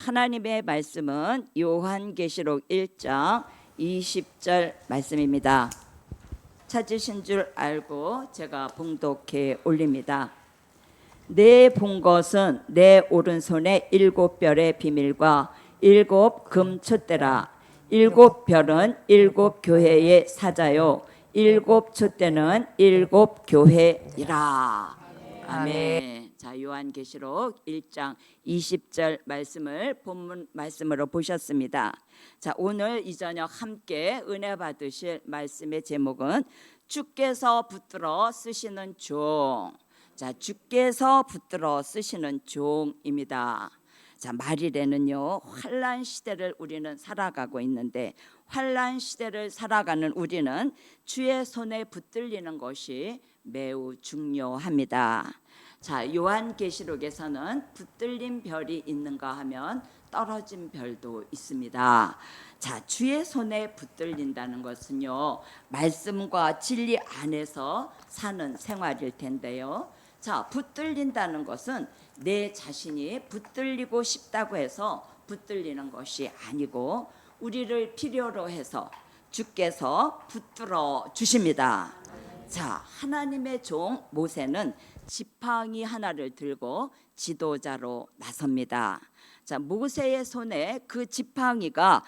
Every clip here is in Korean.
하나님의 말씀은 요한계시록 1장 20절 말씀입니다. 찾으신 줄 알고 제가 봉독해 올립니다. 내 본 것은 내 오른손에 7별의 비밀과 7금촛대라. 7별은 7교회의 사자요 7촛대는 7교회이라. 아멘. 자, 요한계시록 1장 20절 말씀을 본문 말씀으로 보셨습니다. 자, 오늘 이 저녁 함께 은혜 받으실 말씀의 제목은 주께서 붙들어 쓰시는 종. 자, 주께서 붙들어 쓰시는 종입니다. 자, 말일에는요 환난 시대를 우리는 살아가고 있는데, 환난 시대를 살아가는 우리는 주의 손에 붙들리는 것이 매우 중요합니다. 자, 요한계시록에서는 붙들린 별이 있는가 하면 떨어진 별도 있습니다. 자, 주의 손에 붙들린다는 것은요 말씀과 진리 안에서 사는 생활일 텐데요. 자, 붙들린다는 것은 내 자신이 붙들리고 싶다고 해서 붙들리는 것이 아니고 우리를 필요로 해서 주께서 붙들어 주십니다. 자, 하나님의 종 모세는 지팡이 하나를 들고 지도자로 나섭니다. 자, 모세의 손에 그 지팡이가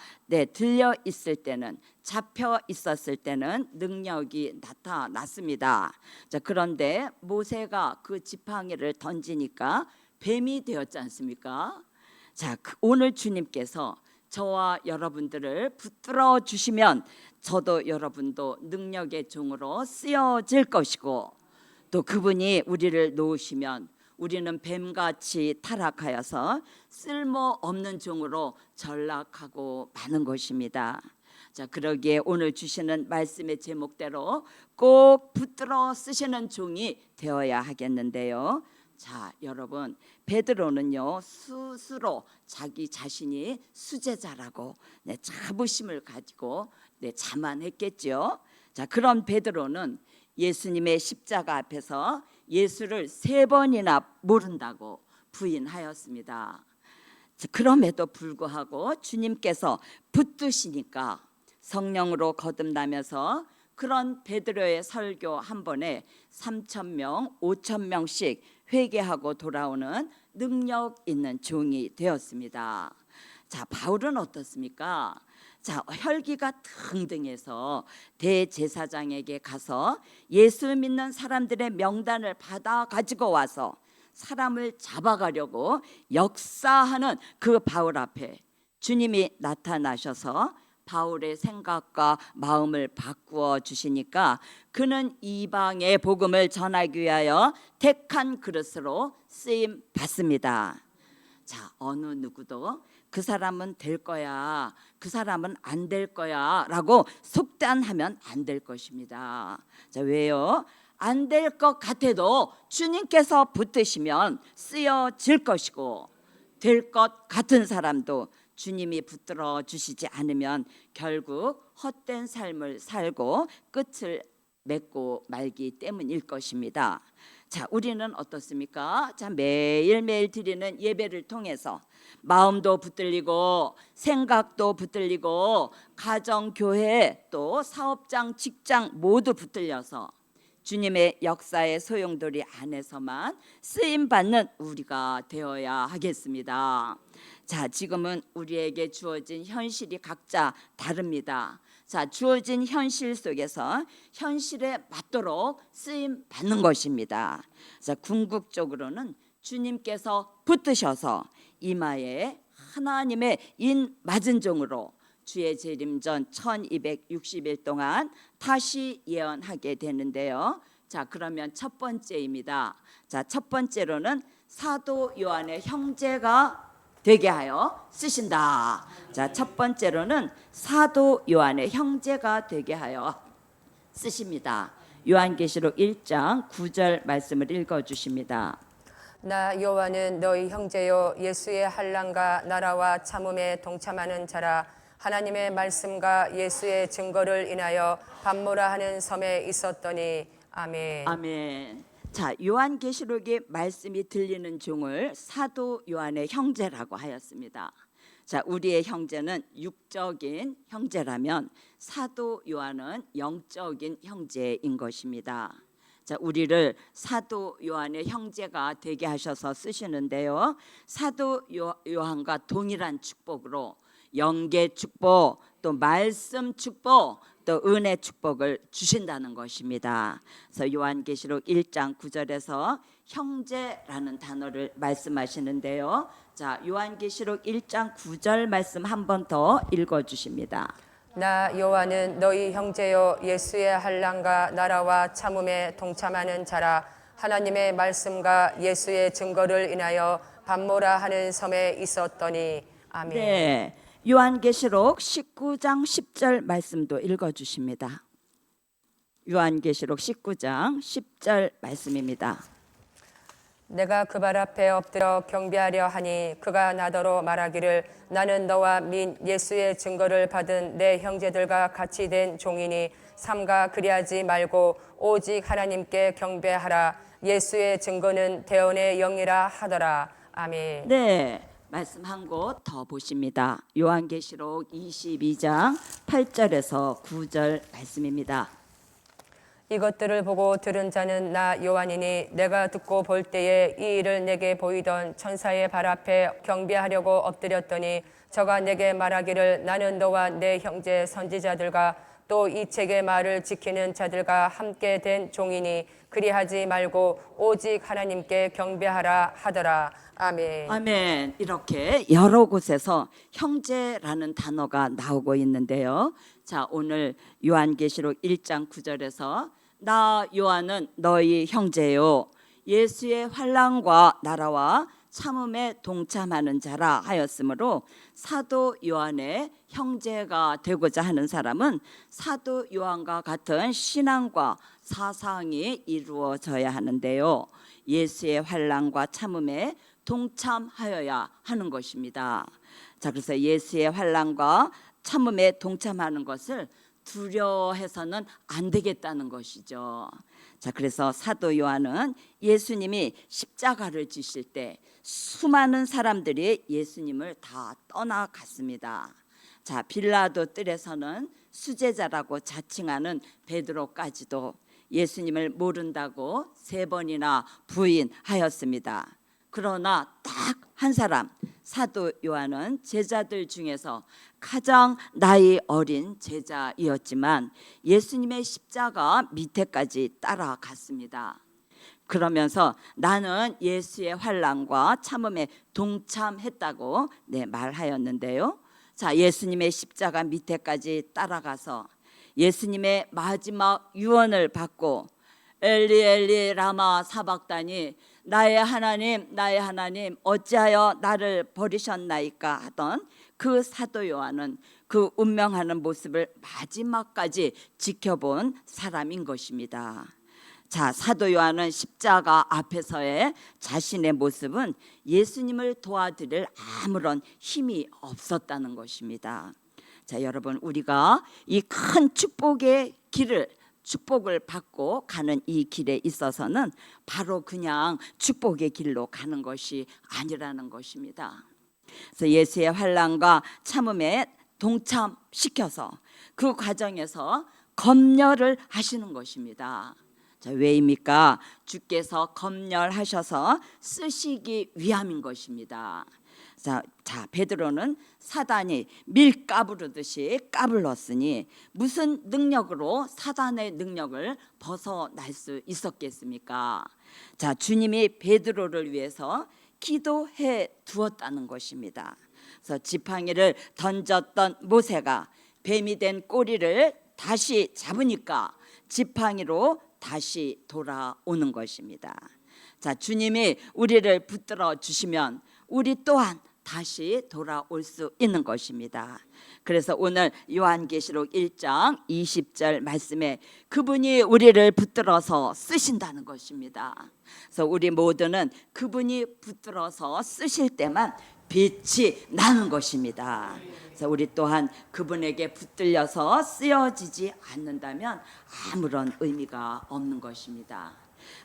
들려 있을 때는, 잡혀 있었을 때는 능력이 나타났습니다. 자, 그런데 모세가 그 지팡이를 던지니까 뱀이 되었지 않습니까? 자, 오늘 주님께서 저와 여러분들을 붙들어 주시면 저도 여러분도 능력의 종으로 쓰여질 것이고, 또 그분이 우리를 놓으시면 우리는 뱀같이 타락하여서 쓸모없는 종으로 전락하고 마는 것입니다. 자, 그러기에 오늘 주시는 말씀의 제목대로 꼭 붙들어 쓰시는 종이 되어야 하겠는데요. 자, 여러분, 베드로는요 스스로 자기 자신이 수제자라고 자부심을 가지고 자만했겠죠. 자, 그런 베드로는 예수님의 십자가 앞에서 예수를 3번이나 모른다고 부인하였습니다. 그럼에도 불구하고 주님께서 붙드시니까 성령으로 거듭나면서 그런 베드로의 설교 한 번에 3,000명, 5,000명씩 회개하고 돌아오는 능력 있는 종이 되었습니다. 자, 바울은 어떻습니까? 자, 혈기가 등등해서 대제사장에게 가서 예수 믿는 사람들의 명단을 받아 가지고 와서 사람을 잡아가려고 역사하는 그 바울 앞에 주님이 나타나셔서 바울의 생각과 마음을 바꾸어 주시니까 그는 이방의 복음을 전하기 위하여 택한 그릇으로 쓰임 받습니다. 자, 어느 누구도 그 사람은 될 거야, 그 사람은 안 될 거야 라고 속단하면 안 될 것입니다. 자, 왜요? 안 될 것 같아도 주님께서 붙드시면 쓰여질 것이고, 될 것 같은 사람도 주님이 붙들어 주시지 않으면 결국 헛된 삶을 살고 끝을 맺고 말기 때문일 것입니다. 자, 우리는 어떻습니까? 자, 매일매일 드리는 예배를 통해서 마음도 붙들리고 생각도 붙들리고 가정, 교회, 또 사업장, 직장 모두 붙들려서 주님의 역사의 소용돌이 안에서만 쓰임받는 우리가 되어야 하겠습니다. 자, 지금은 우리에게 주어진 현실이 각자 다릅니다. 자, 주어진 현실 속에서 현실에 맞도록 쓰임 받는 것입니다. 자, 궁극적으로는 주님께서 붙드셔서 이마에 하나님의 인 맞은 종으로 주의 재림 전 1260일 동안 다시 예언하게 되는데요. 자, 그러면 첫 번째입니다. 자, 첫 번째로는 사도 요한의 형제가 되게 하여 쓰신다. 자, 첫 번째로는 사도 요한의 형제가 되게 하여 쓰십니다. 요한계시록 1장 9절 말씀을 읽어 주십니다. 나 요한은 너희 형제요 예수의 환난과 나라와 참음에 동참하는 자라. 하나님의 말씀과 예수의 증거를 인하여 밤모라 하는 섬에 있었더니. 아멘. 아멘. 자, 요한계시록의 말씀이 들리는 종을 사도 요한의 형제라고 하였습니다. 자, 우리의 형제는 육적인 형제라면 사도 요한은 영적인 형제인 것입니다. 자, 우리를 사도 요한의 형제가 되게 하셔서 쓰시는데요. 사도 요한과 동일한 축복으로 영계 축복, 또 말씀 축복, 또 은혜 축복을 주신다는 것입니다. 그래서 요한계시록 1장 9절에서 형제라는 단어를 말씀하시는데요. 자, 요한계시록 1장 9절 말씀 한 번 더 읽어 주십니다. 나 요한은 너희 형제요 예수의 환난과 나라와 참음에 동참하는 자라. 하나님의 말씀과 예수의 증거를 인하여 반모라 하는 섬에 있었더니. 아멘. 네, 요한계시록 19장 10절 말씀도 읽어 주십니다. 요한계시록 19장 10절 말씀입니다. 내가 그 발 앞에 엎드려 경배하려 하니 그가 나더러 말하기를 나는 너와 민 예수의 증거를 받은 내 형제들과 같이 된 종이니 삼가 그리하지 말고 오직 하나님께 경배하라. 예수의 증거는 대언의 영이라 하더라. 아멘. 네, 말씀 한 곳 더 보십니다. 요한계시록 22장 8절에서 9절 말씀입니다. 이것들을 보고 들은 자는 나 요한이니 내가 듣고 볼 때에 이 일을 내게 보이던 천사의 발 앞에 경배하려고 엎드렸더니 저가 내게 말하기를 나는 너와 내 형제 선지자들과 또 이 책의 말을 지키는 자들과 함께 된 종이니 그리하지 말고 오직 하나님께 경배하라 하더라. 아멘. 아멘. 이렇게 여러 곳에서 형제라는 단어가 나오고 있는데요. 자, 오늘 요한계시록 1장 9절에서 나 요한은 너희 형제요 예수의 환난과 나라와 참음에 동참하는 자라 하였으므로 사도 요한의 형제가 되고자 하는 사람은 사도 요한과 같은 신앙과 사상이 이루어져야 하는데요. 예수의 환난과 참음에 동참하여야 하는 것입니다. 자, 그래서 예수의 환난과 참음에 동참하는 것을 두려워해서는 안 되겠다는 것이죠. 자, 그래서 사도 요한은 예수님이 십자가를 지실 때 수많은 사람들이 예수님을 다 떠나갔습니다. 자, 빌라도 뜰에서는 수제자라고 자칭하는 베드로까지도 예수님을 모른다고 3번이나 부인하였습니다. 그러나 딱 한 사람, 사도 요한은 제자들 중에서 가장 나이 어린 제자이었지만 예수님의 십자가 밑에까지 따라갔습니다. 그러면서 나는 예수의 환난과 참음에 동참했다고 말하였는데요. 자, 예수님의 십자가 밑에까지 따라가서 예수님의 마지막 유언을 받고 엘리 엘리 라마 사박다니 나의 하나님 어찌하여 나를 버리셨나이까 하던 그 사도 요한은 그 운명하는 모습을 마지막까지 지켜본 사람인 것입니다. 자, 사도 요한은 십자가 앞에서의 자신의 모습은 예수님을 도와드릴 아무런 힘이 없었다는 것입니다. 자, 여러분, 우리가 이 큰 축복의 축복을 받고 가는 이 길에 있어서는 바로 그냥 축복의 길로 가는 것이 아니라는 것입니다. 그래서 예수의 환난과 참음에 동참시켜서 그 과정에서 검열을 하시는 것입니다. 자, 왜입니까? 주께서 검열하셔서 쓰시기 위함인 것입니다. 자, 베드로는 사단이 밀 까부르듯이 까불렀으니 무슨 능력으로 사단의 능력을 벗어날 수 있었겠습니까? 자, 주님이 베드로를 위해서 기도해 두었다는 것입니다. 그래서 지팡이를 던졌던 모세가 뱀이 된 꼬리를 다시 잡으니까 지팡이로 다시 돌아오는 것입니다. 자, 주님이 우리를 붙들어 주시면 우리 또한 다시 돌아올 수 있는 것입니다. 그래서 오늘 요한계시록 1장 20절 말씀에 그분이 우리를 붙들어서 쓰신다는 것입니다. 그래서 우리 모두는 그분이 붙들어서 쓰실 때만 빛이 나는 것입니다. 그래서 우리 또한 그분에게 붙들려서 쓰여지지 않는다면 아무런 의미가 없는 것입니다.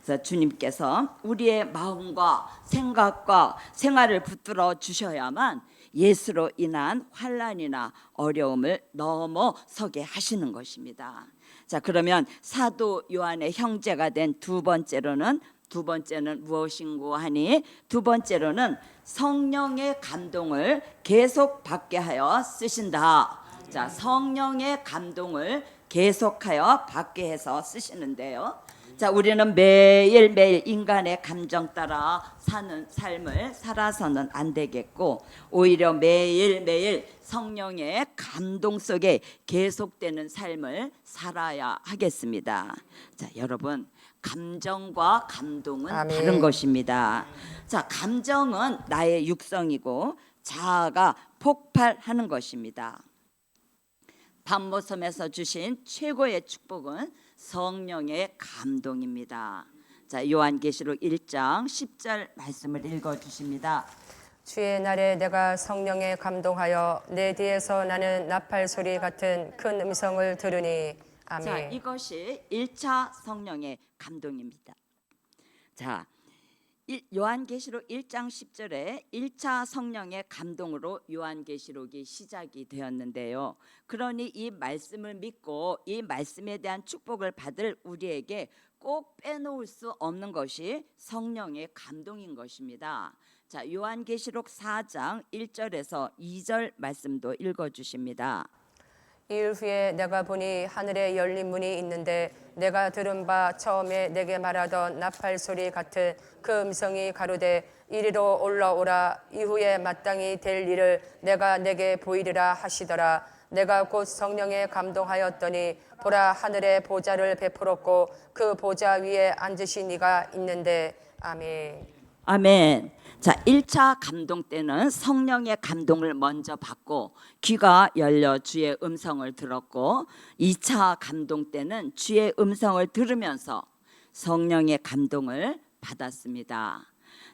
그래서 주님께서 우리의 마음과 생각과 생활을 붙들어 주셔야만 예수로 인한 환난이나 어려움을 넘어서게 하시는 것입니다. 자, 그러면 사도 요한의 형제가 된 두 번째는 무엇인고 하니, 두 번째로는 성령의 감동을 계속 받게 하여 쓰신다. 자, 성령의 감동을 계속하여 받게 해서 쓰시는데요. 자, 우리는 매일매일 인간의 감정 따라 사는 삶을 살아서는 안 되겠고, 오히려 매일매일 성령의 감동 속에 계속되는 삶을 살아야 하겠습니다. 자, 여러분, 감정과 감동은 아멘. 다른 것입니다. 자, 감정은 나의 육성이고 자아가 폭발하는 것입니다. 밤모섬에서 주신 최고의 축복은 성령의 감동입니다. 자, 요한계시록 1장 10절 말씀을 읽어 주십니다. 주의 날에 내가 성령에 감동하여 내 뒤에서 나는 나팔 소리 같은 큰 음성을 들으니. 아멘. 자, 이것이 1차 성령의 감동입니다. 자, 요한계시록 1장 10절에 1차 성령의 감동으로 요한계시록이 시작이 되었는데요. 그러니 이 말씀을 믿고 이 말씀에 대한 축복을 받을 우리에게 꼭 빼놓을 수 없는 것이 성령의 감동인 것입니다. 자, 요한계시록 4장 1절에서 2절 말씀도 읽어주십니다. 일 후에 내가 보니 하늘에 열린 문이 있는데 내가 들은 바 처음에 내게 말하던 나팔 소리 같은 그 음성이 가로되 이리로 올라오라. 이후에 마땅히 될 일을 내가 내게 보이리라 하시더라. 내가 곧 성령에 감동하였더니 보라, 하늘에 보좌를 베풀었고 그 보좌 위에 앉으신 이가 있는데. 아멘. 아멘. 자, 1차 감동 때는 성령의 감동을 먼저 받고 귀가 열려 주의 음성을 들었고, 2차 감동 때는 주의 음성을 들으면서 성령의 감동을 받았습니다.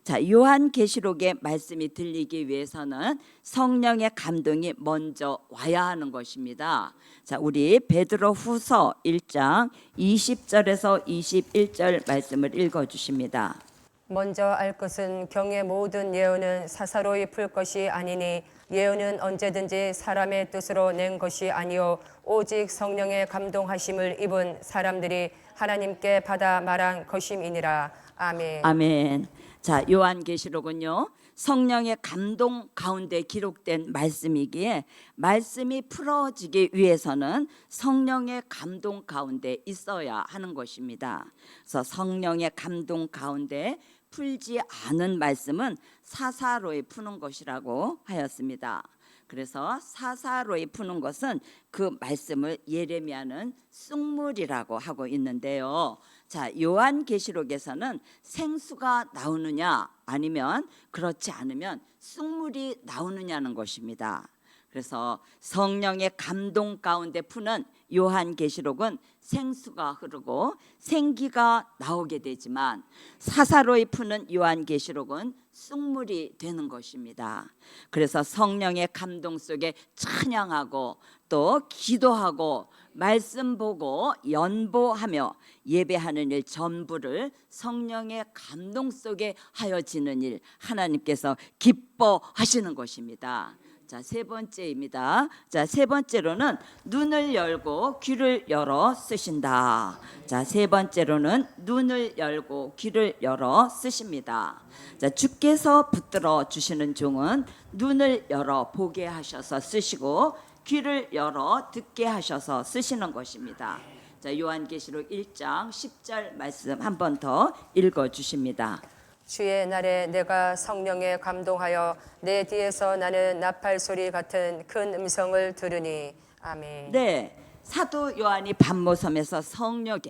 자, 요한계시록의 말씀이 들리기 위해서는 성령의 감동이 먼저 와야 하는 것입니다. 자, 우리 베드로후서 1장 20절에서 21절 말씀을 읽어 주십니다. 먼저 알 것은 경의 모든 예언은 사사로이 풀 것이 아니니 예언은 언제든지 사람의 뜻으로 낸 것이 아니요 오직 성령의 감동하심을 입은 사람들이 하나님께 받아 말한 것임이니라. 아멘. 아멘. 자, 요한계시록은요, 성령의 감동 가운데 기록된 말씀이기에 말씀이 풀어지기 위해서는 성령의 감동 가운데 있어야 하는 것입니다. 그래서 성령의 감동 가운데 풀지 않은 말씀은 사사로이 푸는 것이라고 하였습니다. 그래서 사사로이 푸는 것은 그 말씀을 예레미야는 쑥물이라고 하고 있는데요. 자, 요한계시록에서는 생수가 나오느냐 아니면 그렇지 않으면 쑥물이 나오느냐는 것입니다. 그래서 성령의 감동 가운데 푸는 요한계시록은 생수가 흐르고 생기가 나오게 되지만, 사사로이 푸는 요한계시록은 쑥물이 되는 것입니다. 그래서 성령의 감동 속에 찬양하고 또 기도하고 말씀 보고 연보하며 예배하는 일 전부를 성령의 감동 속에 하여지는 일, 하나님께서 기뻐하시는 것입니다. 자, 세 번째입니다. 자, 세 번째로는 눈을 열고 귀를 열어 쓰신다. 자, 세 번째로는 눈을 열고 귀를 열어 쓰십니다. 자, 주께서 붙들어 주시는 종은 눈을 열어 보게 하셔서 쓰시고 귀를 열어 듣게 하셔서 쓰시는 것입니다. 자, 요한계시록 1장 10절 말씀 한 번 더 읽어 주십니다. 주의 날에 내가 성령에 감동하여 내 뒤에서 나는 나팔 소리 같은 큰 음성을 들으니. 아멘. 네, 사도 요한이 밤모섬에서 성령의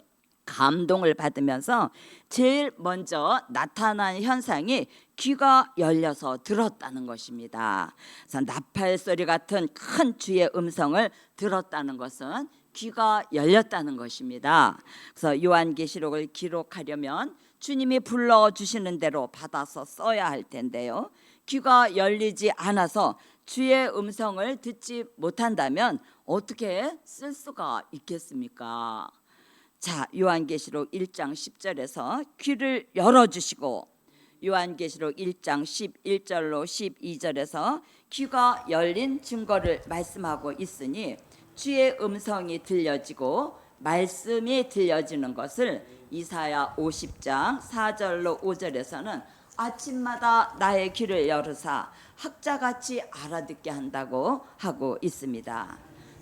감동을 받으면서 제일 먼저 나타난 현상이 귀가 열려서 들었다는 것입니다. 그래서 나팔 소리 같은 큰 주의 음성을 들었다는 것은 귀가 열렸다는 것입니다. 그래서 요한계시록을 기록하려면 주님이 불러주시는 대로 받아서 써야 할 텐데요, 귀가 열리지 않아서 주의 음성을 듣지 못한다면 어떻게 쓸 수가 있겠습니까? 자, 요한계시록 1장 10절에서 귀를 열어주시고, 요한계시록 1장 11절로 12절에서 귀가 열린 증거를 말씀하고 있으니 주의 음성이 들려지고 말씀이 들려지는 것을 이사야 50장 4절로 5절에서는 아침마다 나의 귀를 열으사 학자같이 알아듣게 한다고 하고 있습니다.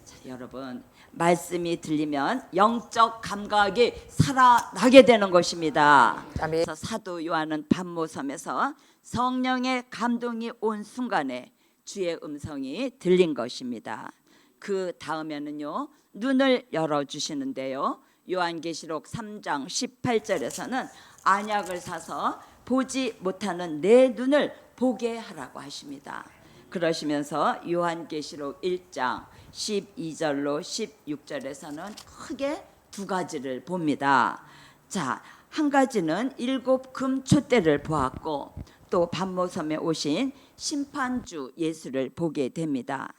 자, 여러분, 말씀이 들리면 영적 감각이 살아나게 되는 것입니다. 아멘. 그래서 사도 요한은 pat모섬에서 성령의 감동이 온 순간에 주의 음성이 들린 것입니다. 그 다음에는요, 눈을 열어주시는데요, 요한계시록 3장 18절에서는 안약을 사서 보지 못하는 내 눈을 보게 하라고 하십니다. 그러시면서 요한계시록 1장 12절로 16절에서는 크게 두 가지를 봅니다. 자, 한 가지는 7금 촛대를 보았고 또 pat모섬에 오신 심판주 예수를 보게 됩니다.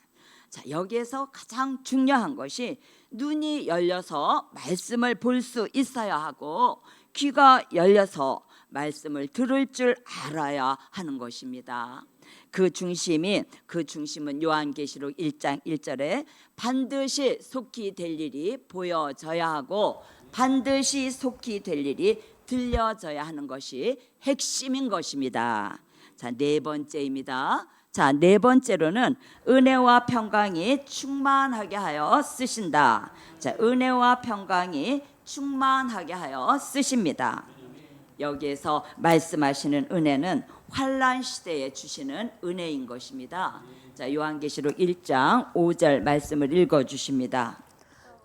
자, 여기에서 가장 중요한 것이 눈이 열려서 말씀을 볼 수 있어야 하고 귀가 열려서 말씀을 들을 줄 알아야 하는 것입니다. 그 중심은 요한계시록 1장 1절에 반드시 속히 될 일이 보여져야 하고 반드시 속히 될 일이 들려져야 하는 것이 핵심인 것입니다. 자, 네 번째입니다. 자, 네 번째로는 은혜와 평강이 충만하게 하여 쓰신다. 자, 은혜와 평강이 충만하게 하여 쓰십니다. 여기에서 말씀하시는 은혜는 환난 시대에 주시는 은혜인 것입니다. 자, 요한계시록 1장 5절 말씀을 읽어 주십니다.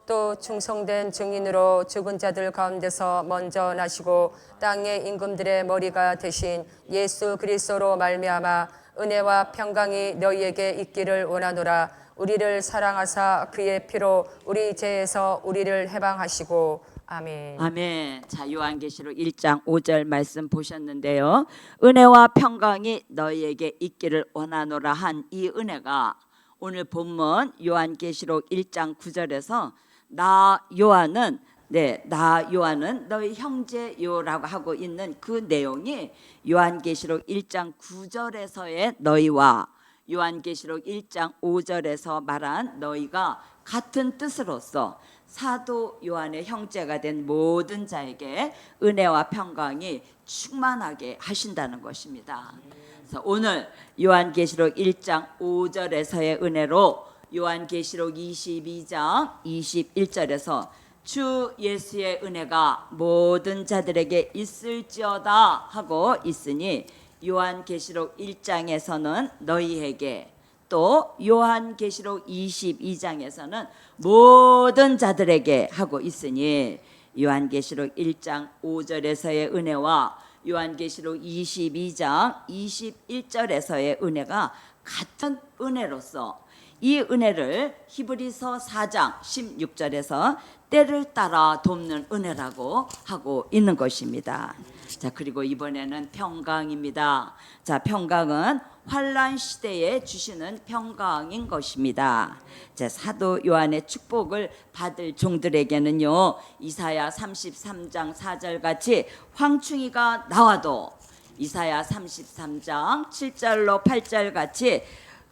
또 충성된 증인으로 죽은 자들 가운데서 먼저 나시고 땅의 임금들의 머리가 되신 예수 그리스도로 말미암아 은혜와 평강이 너희에게 있기를 원하노라. 우리를 사랑하사 그의 피로 우리 죄에서 우리를 해방하시고 아멘. 아멘. 자, 요한계시록 1장 5절 말씀 보셨는데요, 은혜와 평강이 너희에게 있기를 원하노라 한 이 은혜가 오늘 본문 요한계시록 1장 9절에서 나 요한은 너희 형제요라고 하고 있는 그 내용이 요한계시록 1장 9절에서의 너희와 요한계시록 1장 5절에서 말한 너희가 같은 뜻으로서 사도 요한의 형제가 된 모든 자에게 은혜와 평강이 충만하게 하신다는 것입니다. 그래서 오늘 요한계시록 1장 5절에서의 은혜로 요한계시록 22장 21절에서 주 예수의 은혜가 모든 자들에게 있을지어다 하고 있으니 요한계시록 1장에서는 너희에게, 또 요한계시록 22장에서는 모든 자들에게 하고 있으니 요한계시록 1장 5절에서의 은혜와 요한계시록 22장 21절에서의 은혜가 같은 은혜로서 이 은혜를 히브리서 4장 16절에서 때를 따라 돕는 은혜라고 하고 있는 것입니다. 자, 그리고 이번에는 평강입니다. 자, 평강은 환난 시대에 주시는 평강인 것입니다. 자, 사도 요한의 축복을 받을 종들에게는요, 이사야 33장 4절 같이 황충이가 나와도 이사야 33장 7절로 8절 같이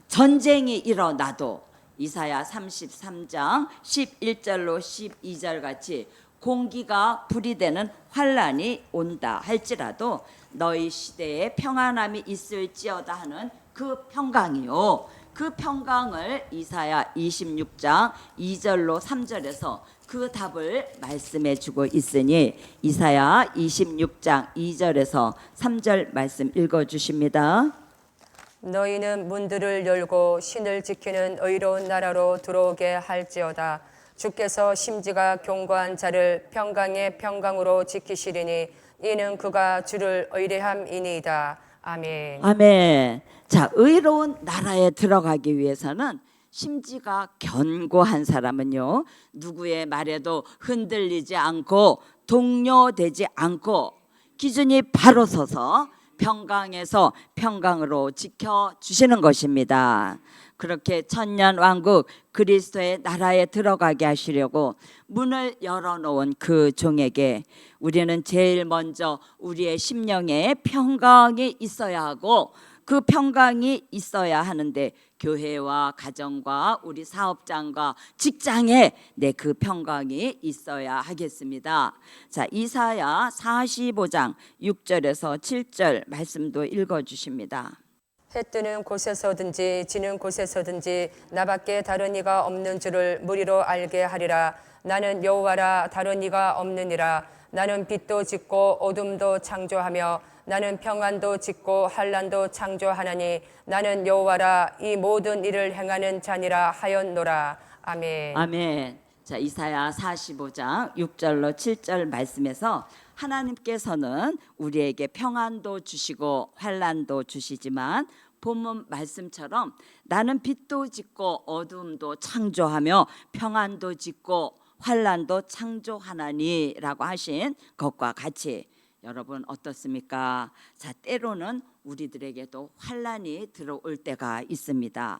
전쟁이 일어나도 이사야 33장 11절로 12절 같이 공기가 불이 되는 환난이 온다 할지라도 너희 시대에 평안함이 있을지어다 하는 그 평강이요, 그 평강을 이사야 26장 2절로 3절에서 그 답을 말씀해 주고 있으니 이사야 26장 2절에서 3절 말씀 읽어 주십니다. 너희는 문들을 열고 신을 지키는 의로운 나라로 들어오게 할지어다. 주께서 심지가 견고한 자를 평강의 평강으로 지키시리니 이는 그가 주를 의뢰함이니이다. 아멘. 아멘. 자, 의로운 나라에 들어가기 위해서는 심지가 견고한 사람은요, 누구의 말에도 흔들리지 않고 동요되지 않고 기준이 바로 서서 평강에서 평강으로 지켜주시는 것입니다. 그렇게 천년왕국 그리스도의 나라에 들어가게 하시려고 문을 열어놓은 그 종에게 우리는 제일 먼저 우리의 심령에 평강이 있어야 하고 그 평강이 있어야 하는데 교회와 가정과 우리 사업장과 직장에 내 그 평강이 있어야 하겠습니다. 자, 이사야 45장 6절에서 7절 말씀도 읽어 주십니다. 해 뜨는 곳에서든지 지는 곳에서든지 나밖에 다른 이가 없는 줄을 무리로 알게 하리라. 나는 여호와라, 다른 이가 없느니라. 나는 빛도 짓고 어둠도 창조하며 나는 평안도 짓고 환난도 창조하나니 나는 여호와라, 이 모든 일을 행하는 자니라 하였노라. 아멘. 아멘. 자, 이사야 45장 6절로 7절 말씀에서 하나님께서는 우리에게 평안도 주시고 환난도 주시지만 본문 말씀처럼 나는 빛도 짓고 어둠도 창조하며 평안도 짓고 환난도 창조하나니라고 하신 것과 같이 여러분 어떻습니까? 자, 때로는 우리들에게도 환난이 들어올 때가 있습니다.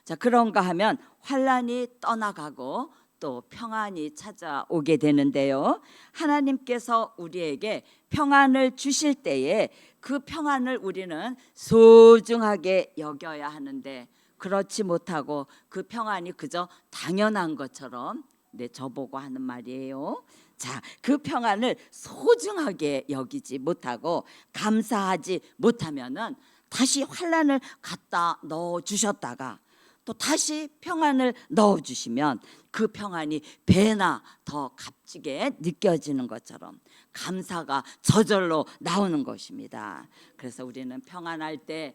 자, 그런가 하면 환난이 떠나가고 또 평안이 찾아오게 되는데요. 하나님께서 우리에게 평안을 주실 때에 그 평안을 우리는 소중하게 여겨야 하는데 그렇지 못하고 그 평안이 그저 당연한 것처럼 저보고 하는 말이에요. 자, 그 평안을 소중하게 여기지 못하고 감사하지 못하면은 다시 환난을 갖다 넣어 주셨다가 또 다시 평안을 넣어 주시면 그 평안이 배나 더 값지게 느껴지는 것처럼 감사가 저절로 나오는 것입니다. 그래서 우리는 평안할 때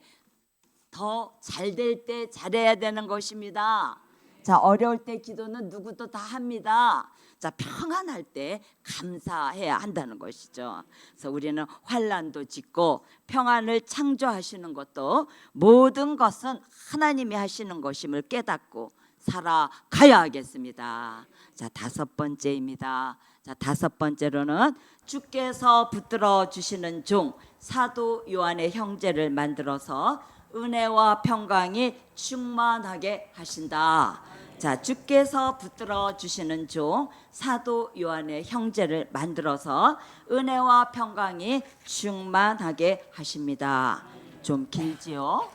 더 잘 될 때 잘해야 되는 것입니다. 자, 어려울 때 기도는 누구도 다 합니다. 자, 평안할 때 감사해야 한다는 것이죠. 그래서 우리는 환난도 짓고 평안을 창조하시는 것도 모든 것은 하나님이 하시는 것임을 깨닫고 살아가야 하겠습니다. 자, 다섯 번째입니다. 자, 다섯 번째로는 주께서 붙들어 주시는 종 사도 요한의 형제를 만들어서 은혜와 평강이 충만하게 하신다. 자, 주께서 붙들어 주시는 종 사도 요한의 형제를 만들어서 은혜와 평강이 충만하게 하십니다. 좀 길지요?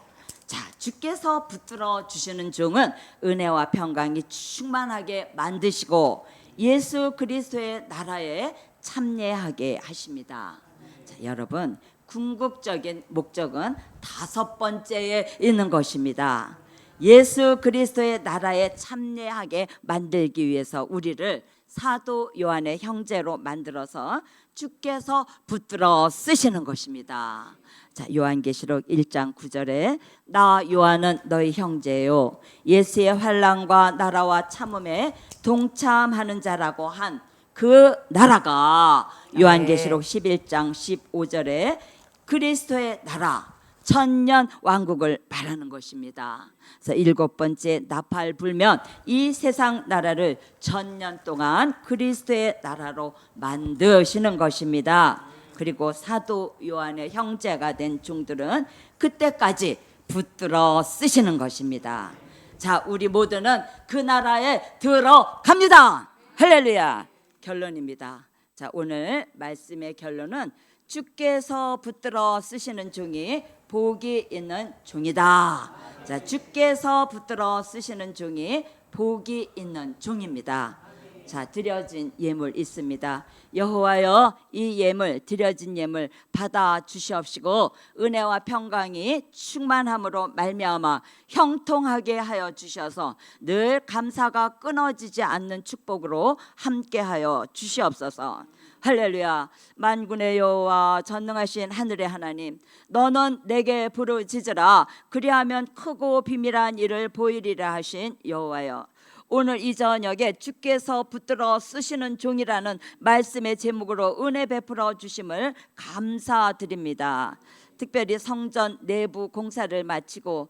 자, 주께서 붙들어 주시는 종은 은혜와 평강이 충만하게 만드시고 예수 그리스도의 나라에 참여하게 하십니다. 자, 여러분, 궁극적인 목적은 다섯 번째에 있는 것입니다. 예수 그리스도의 나라에 참여하게 만들기 위해서 우리를 사도 요한의 형제로 만들어서 주께서 붙들어 쓰시는 것입니다. 자, 요한계시록 1장 9절에 나 요한은 너희 형제요 예수의 환난과 나라와 참음에 동참하는 자라고 한 그 나라가 요한계시록 11장 15절에 그리스도의 나라 천년 왕국을 말하는 것입니다. 그래서 일곱 번째 나팔 불면 이 세상 나라를 천년 동안 그리스도의 나라로 만드시는 것입니다. 그리고 사도 요한의 형제가 된 종들은 그때까지 붙들어 쓰시는 것입니다. 자, 우리 모두는 그 나라에 들어갑니다. 할렐루야. 결론입니다. 자, 오늘 말씀의 결론은 주께서 붙들어 쓰시는 종이 복이 있는 종이다. 자, 주께서 붙들어 쓰시는 종이 복이 있는 종입니다. 자, 드려진 예물 있습니다. 여호와여, 이 예물 드려진 예물 받아 주시옵시고 은혜와 평강이 충만함으로 말미암아 형통하게 하여 주셔서 늘 감사가 끊어지지 않는 축복으로 함께하여 주시옵소서. 할렐루야. 만군의 여호와 전능하신 하늘의 하나님, 너는 내게 부르짖으라 그리하면 크고 비밀한 일을 보이리라 하신 여호와여, 오늘 이 저녁에 주께서 붙들어 쓰시는 종이라는 말씀의 제목으로 은혜 베풀어 주심을 감사드립니다. 특별히 성전 내부 공사를 마치고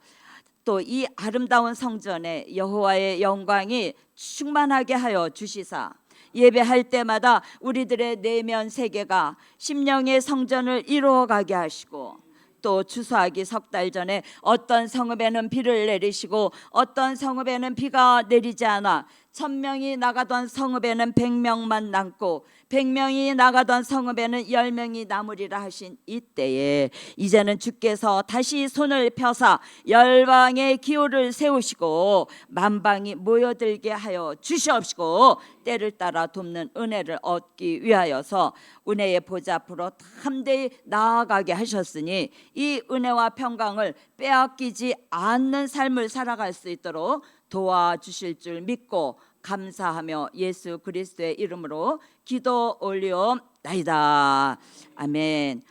또 이 아름다운 성전에 여호와의 영광이 충만하게 하여 주시사 예배할 때마다 우리들의 내면 세계가 심령의 성전을 이루어가게 하시고 또 추수하기 석 달 전에 어떤 성읍에는 비를 내리시고 어떤 성읍에는 비가 내리지 않아 1000명이 나가던 성읍에는 100명만 남고 100명이 나가던 성읍에는 10명이 남으리라 하신 이때에 이제는 주께서 다시 손을 펴사 열방의 기호를 세우시고 만방이 모여들게 하여 주시옵시고 때를 따라 돕는 은혜를 얻기 위하여서 은혜의 보좌 앞으로 담대히 나아가게 하셨으니 이 은혜와 평강을 빼앗기지 않는 삶을 살아갈 수 있도록 도와주실 줄 믿고 감사하며 예수 그리스도의 이름으로 기도 올리옵나이다. 아멘.